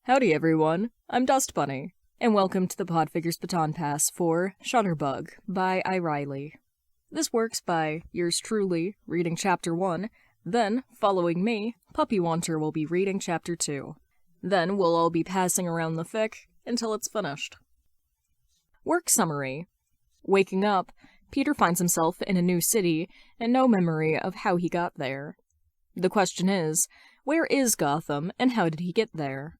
Howdy everyone, I'm Dust Bunny, and welcome to the Podfigures Baton Pass for ShutterBug by Riley. This works by yours truly reading Chapter 1, then, following me, Puppy Wanter will be reading Chapter 2. Then we'll all be passing around the fic until it's finished. Work summary. Waking up, Peter finds himself in a new city and no memory of how he got there. The question is, where is Gotham and how did he get there?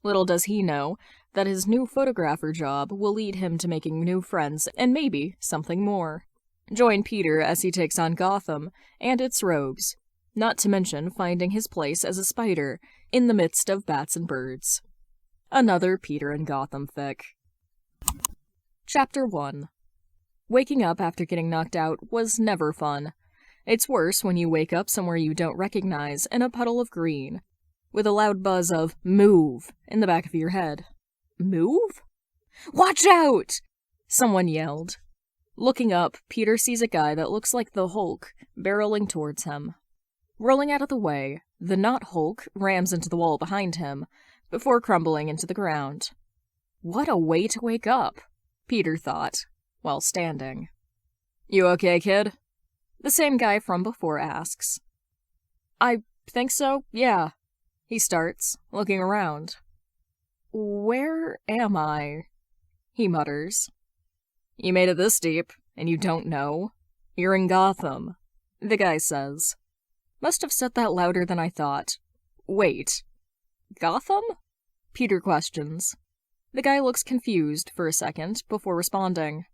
Little does he know that his new photographer job will lead him to making new friends and maybe something more. Join Peter as he takes on Gotham and its rogues, not to mention finding his place as a spider in the midst of bats and birds. Another Peter and Gotham fic. Chapter 1. Waking up after getting knocked out was never fun. It's worse when you wake up somewhere you don't recognize in a puddle of green, with a loud buzz of "Move" in the back of your head. Move? Watch out! Someone yelled. Looking up, Peter sees a guy that looks like the Hulk barreling towards him. Rolling out of the way, the not Hulk rams into the wall behind him, before crumbling into the ground. What a way to wake up, Peter thought, while standing. "You okay, kid?" The same guy from before asks. "I think so, yeah." He starts, looking around. "Where am I?" he mutters. "You made it this deep, and you don't know? You're in Gotham," the guy says. Must have said that louder than I thought. Wait. Gotham? Peter questions. The guy looks confused for a second before responding.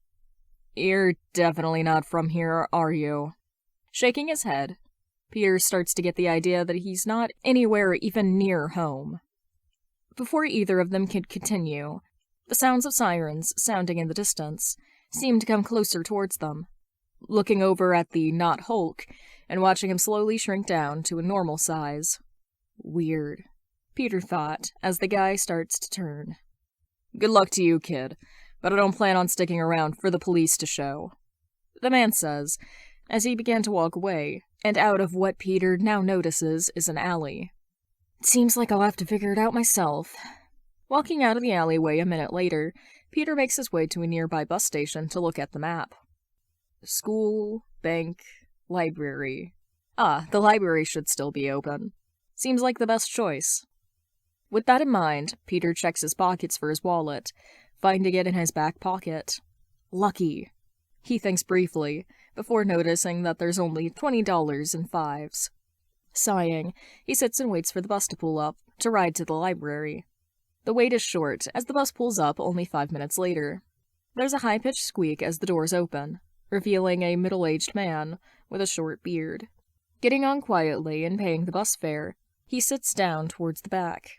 "You're definitely not from here, are you?" Shaking his head, Peter starts to get the idea that he's not anywhere even near home. Before either of them could continue, the sounds of sirens sounding in the distance seem to come closer towards them. Looking over at the not Hulk and watching him slowly shrink down to a normal size. Weird, Peter thought as the guy starts to turn. "Good luck to you, kid, but I don't plan on sticking around for the police to show," the man says as he began to walk away, and out of what Peter now notices is an alley. "It seems like I'll have to figure it out myself." Walking out of the alleyway a minute later, Peter makes his way to a nearby bus station to look at the map. School, bank, library. The library should still be open. Seems like the best choice. With that in mind, Peter checks his pockets for his wallet, finding it in his back pocket. Lucky. He thinks briefly, before noticing that there's only $20 in fives. Sighing, he sits and waits for the bus to pull up, to ride to the library. The wait is short, as the bus pulls up only 5 minutes later. There's a high-pitched squeak as the doors open, revealing a middle-aged man with a short beard. Getting on quietly and paying the bus fare, he sits down towards the back.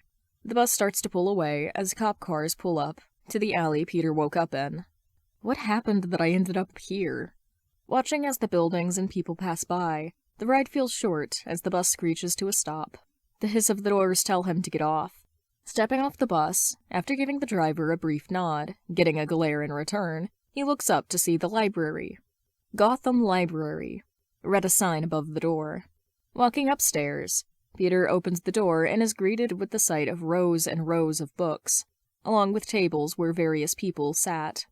The bus starts to pull away as cop cars pull up to the alley Peter woke up in. What happened that I ended up here? Watching as the buildings and people pass by, the ride feels short as the bus screeches to a stop. The hiss of the doors tell him to get off. Stepping off the bus, after giving the driver a brief nod, getting a glare in return, he looks up to see the library. Gotham Library. Read a sign above the door. Walking upstairs, Peter opens the door and is greeted with the sight of rows and rows of books, along with tables where various people sat.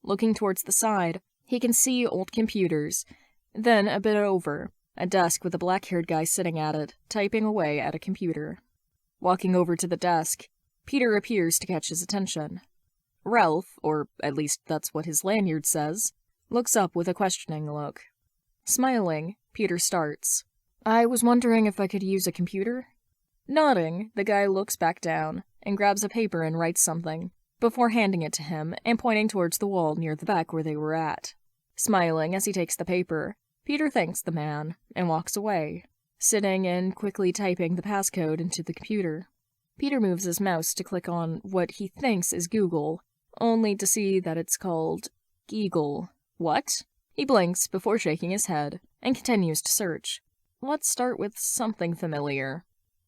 Looking towards the side, he can see old computers, then a bit over, a desk with a black-haired guy sitting at it, typing away at a computer. Walking over to the desk, Peter appears to catch his attention. Ralph, or at least that's what his lanyard says, looks up with a questioning look. Smiling, Peter starts. "I was wondering if I could use a computer?" Nodding, the guy looks back down and grabs a paper and writes something, before handing it to him and pointing towards the wall near the back where they were at. Smiling as he takes the paper, Peter thanks the man and walks away, sitting and quickly typing the passcode into the computer. Peter moves his mouse to click on what he thinks is Google, only to see that it's called Geagle. What? He blinks before shaking his head and continues to search. Let's start with something familiar.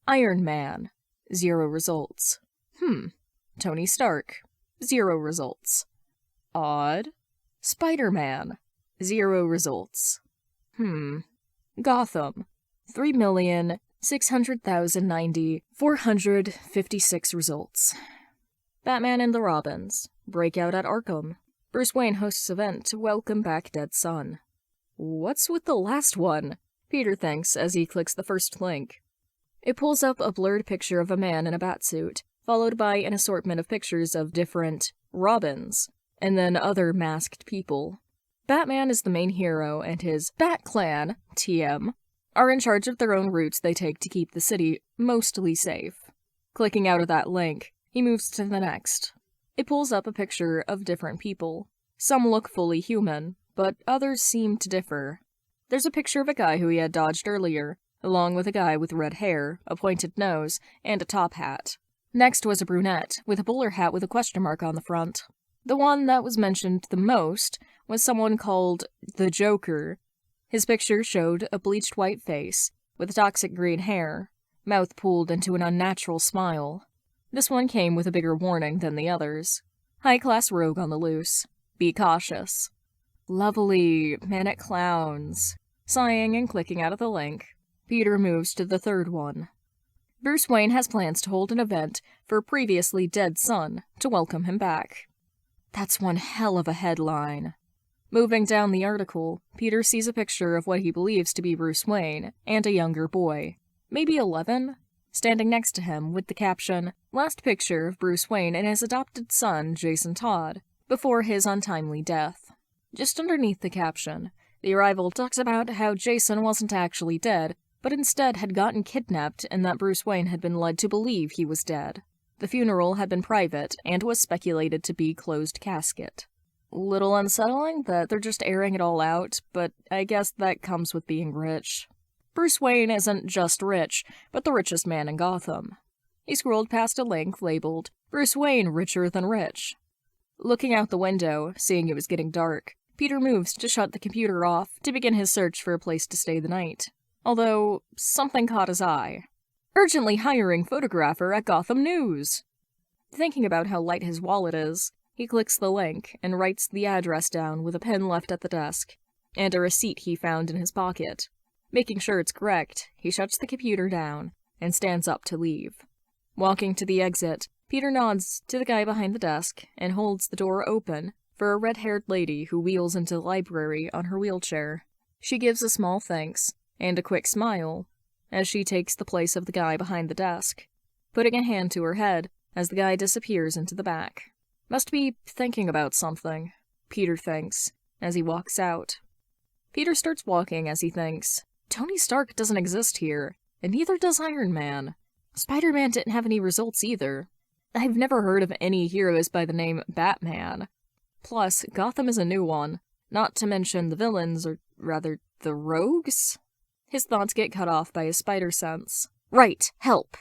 Iron Man. 0 results. Tony Stark. 0 results. Odd. Spider-Man. 0 results. Gotham. 600,090, 456 results. Batman and the Robins. Breakout at Arkham. Bruce Wayne hosts event to welcome back dead son. What's with the last one? Peter thinks as he clicks the first link. It pulls up a blurred picture of a man in a batsuit, followed by an assortment of pictures of different Robins, and then other masked people. Batman is the main hero, and his Bat Clan, TM, are in charge of their own routes they take to keep the city mostly safe. Clicking out of that link, he moves to the next. It pulls up a picture of different people. Some look fully human, but others seem to differ. There's a picture of a guy who he had dodged earlier, along with a guy with red hair, a pointed nose, and a top hat. Next was a brunette, with a bowler hat with a question mark on the front. The one that was mentioned the most was someone called the Joker. His picture showed a bleached white face, with toxic green hair, mouth pulled into an unnatural smile. This one came with a bigger warning than the others. High-class rogue on the loose. Be cautious. Lovely, manic clowns. Sighing and clicking out of the link, Peter moves to the third one. Bruce Wayne has plans to hold an event for previously dead son to welcome him back. That's one hell of a headline. Moving down the article, Peter sees a picture of what he believes to be Bruce Wayne and a younger boy, maybe 11, standing next to him with the caption, "Last picture of Bruce Wayne and his adopted son, Jason Todd, before his untimely death." Just underneath the caption, the arrival talks about how Jason wasn't actually dead, but instead had gotten kidnapped and that Bruce Wayne had been led to believe he was dead. The funeral had been private and was speculated to be closed casket. Little unsettling that they're just airing it all out, but I guess that comes with being rich. Bruce Wayne isn't just rich, but the richest man in Gotham. He scrolled past a link labeled, "Bruce Wayne richer than rich." Looking out the window, seeing it was getting dark, Peter moves to shut the computer off to begin his search for a place to stay the night. Although, something caught his eye. Urgently hiring photographer at Gotham News! Thinking about how light his wallet is, he clicks the link and writes the address down with a pen left at the desk, and a receipt he found in his pocket. Making sure it's correct, he shuts the computer down and stands up to leave. Walking to the exit, Peter nods to the guy behind the desk and holds the door open for a red-haired lady who wheels into the library on her wheelchair. She gives a small thanks and a quick smile as she takes the place of the guy behind the desk, putting a hand to her head as the guy disappears into the back. Must be thinking about something, Peter thinks, as he walks out. Peter starts walking as he thinks, Tony Stark doesn't exist here, and neither does Iron Man. Spider-Man didn't have any results either. I've never heard of any heroes by the name Batman. Plus, Gotham is a new one, not to mention the villains, or rather, the rogues? His thoughts get cut off by his spider sense. Right, help!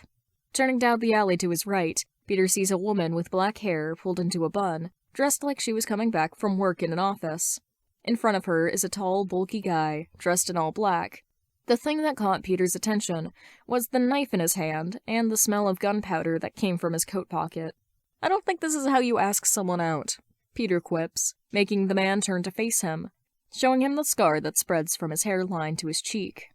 Turning down the alley to his right, Peter sees a woman with black hair pulled into a bun, dressed like she was coming back from work in an office. In front of her is a tall, bulky guy, dressed in all black. The thing that caught Peter's attention was the knife in his hand and the smell of gunpowder that came from his coat pocket. I don't think this is how you ask someone out, Peter quips, making the man turn to face him, showing him the scar that spreads from his hairline to his cheek.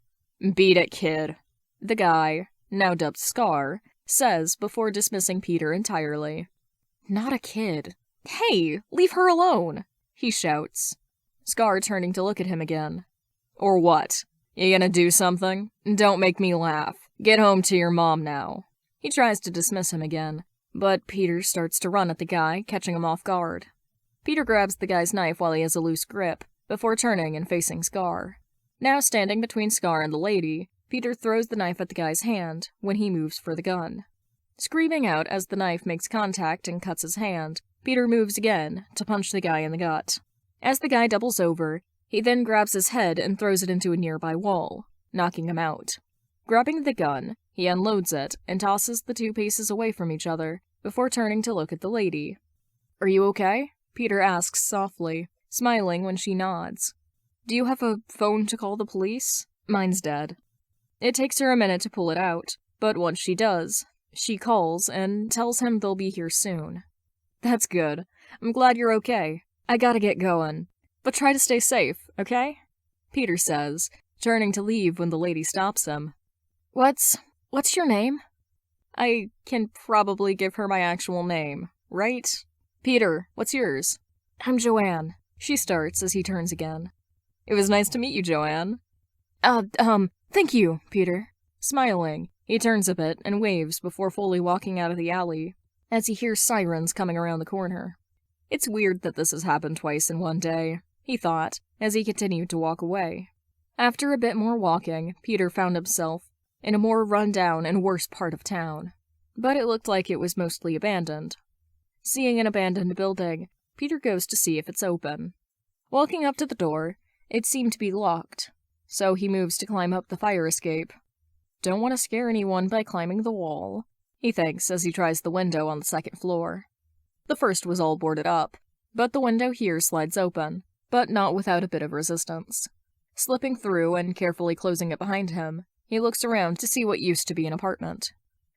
Beat it, kid, the guy, now dubbed Scar, says before dismissing Peter entirely. Not a kid. Hey, leave her alone, he shouts, Scar turning to look at him again. Or what? You gonna do something? Don't make me laugh. Get home to your mom now. He tries to dismiss him again, but Peter starts to run at the guy, catching him off guard. Peter grabs the guy's knife while he has a loose grip, before turning and facing Scar. Now standing between Scar and the lady, Peter throws the knife at the guy's hand when he moves for the gun. Screaming out as the knife makes contact and cuts his hand, Peter moves again to punch the guy in the gut. As the guy doubles over, he then grabs his head and throws it into a nearby wall, knocking him out. Grabbing the gun, he unloads it and tosses the two pieces away from each other before turning to look at the lady. Are you okay? Peter asks softly, smiling when she nods. Do you have a phone to call the police? Mine's dead. It takes her a minute to pull it out, but once she does, she calls and tells him they'll be here soon. That's good. I'm glad you're okay. I gotta get going. But try to stay safe, okay? Peter says, turning to leave when the lady stops him. What's your name? I can probably give her my actual name, right? Peter, what's yours? I'm Joanne. She starts as he turns again. It was nice to meet you, Joanne. Thank you, Peter. Smiling, he turns a bit and waves before fully walking out of the alley, as he hears sirens coming around the corner. It's weird that this has happened twice in one day, he thought, as he continued to walk away. After a bit more walking, Peter found himself in a more run-down and worse part of town, but it looked like it was mostly abandoned. Seeing an abandoned building, Peter goes to see if it's open. Walking up to the door, it seemed to be locked, so he moves to climb up the fire escape. Don't want to scare anyone by climbing the wall, he thinks as he tries the window on the second floor. The first was all boarded up, but the window here slides open, but not without a bit of resistance. Slipping through and carefully closing it behind him, he looks around to see what used to be an apartment.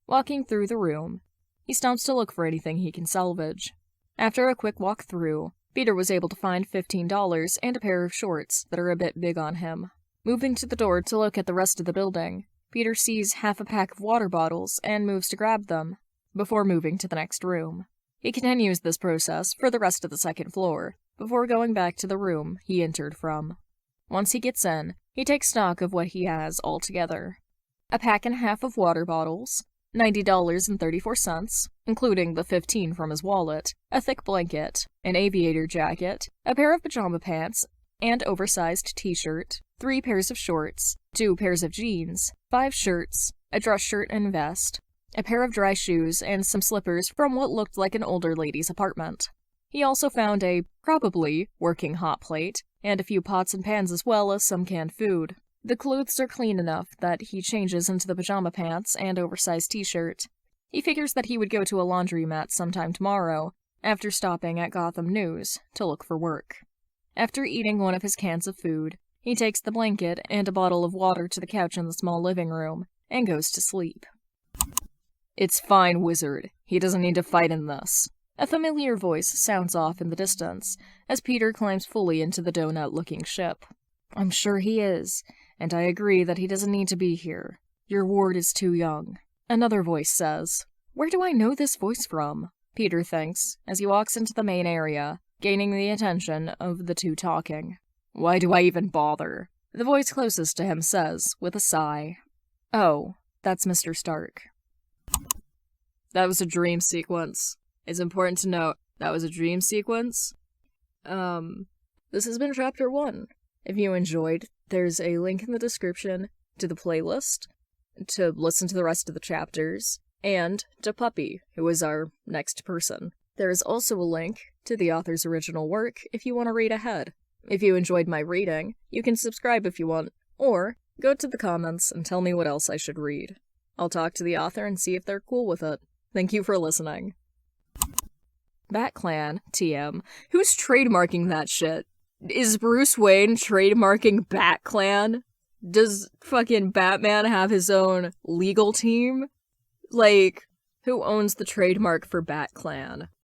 Walking through the room, he stops to look for anything he can salvage. After a quick walk through, Peter was able to find $15 and a pair of shorts that are a bit big on him. Moving to the door to look at the rest of the building, Peter sees half a pack of water bottles and moves to grab them, before moving to the next room. He continues this process for the rest of the second floor, before going back to the room he entered from. Once he gets in, he takes stock of what he has altogether. A pack and a half of water bottles, $90.34, including the $15 from his wallet, a thick blanket, an aviator jacket, a pair of pajama pants, and oversized t-shirt, 3 pairs of shorts, 2 pairs of jeans, 5 shirts, a dress shirt and vest, a pair of dry shoes, and some slippers from what looked like an older lady's apartment. He also found a, probably, working hot plate, and a few pots and pans as well as some canned food. The clothes are clean enough that he changes into the pajama pants and oversized t-shirt. He figures that he would go to a laundromat sometime tomorrow, after stopping at Gotham News to look for work. After eating one of his cans of food, he takes the blanket and a bottle of water to the couch in the small living room, and goes to sleep. It's fine, wizard. He doesn't need to fight in this. A familiar voice sounds off in the distance, as Peter climbs fully into the donut-looking ship. I'm sure he is, and I agree that he doesn't need to be here. Your ward is too young. Another voice says. Where do I know this voice from? Peter thinks, as he walks into the main area, gaining the attention of the two talking. Why do I even bother? The voice closest to him says, with a sigh. Oh, that's Mr. Stark. That was a dream sequence. It's important to note, that was a dream sequence. This has been Chapter 1. If you enjoyed, there's a link in the description to the playlist, to listen to the rest of the chapters, and to Puppy, who is our next person. There is also a link to the author's original work if you want to read ahead. If you enjoyed my reading, you can subscribe if you want, or go to the comments and tell me what else I should read. I'll talk to the author and see if they're cool with it. Thank you for listening. BatClan, TM. Who's trademarking that shit? Is Bruce Wayne trademarking BatClan? Does fucking Batman have his own legal team? Like, who owns the trademark for BatClan?